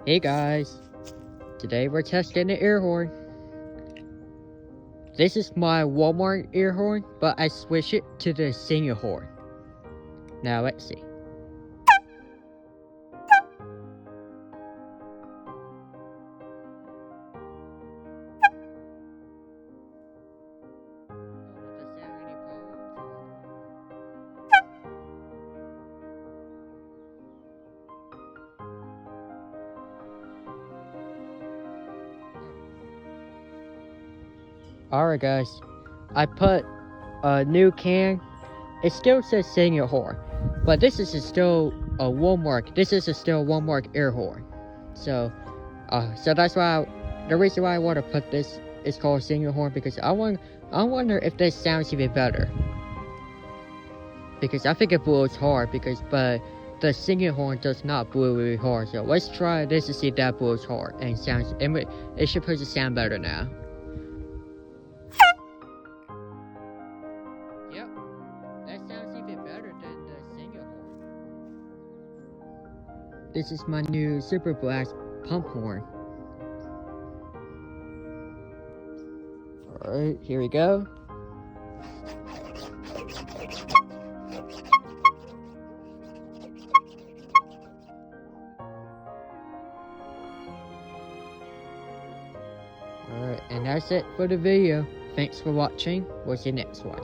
Hey guys, today we're testing the air horn. This is my Walmart air horn, but I switched it to the senior horn. Now let's see. Alright guys, I put a new can. It still says senior horn, but this is still a Walmart. This is still Walmart air horn. So that's why the reason why I want to put this is called senior horn, because I wonder if this sounds even better. Because I think it blows hard, but the singing horn does not blow really hard. So let's try this to see if that blows hard and sounds. It should supposed to sound better now. Yep, that sounds even better than the singing horn. This is my new Super Blast pump horn. Alright, here we go. Alright, and that's it for the video. Thanks for watching. We'll see you next one.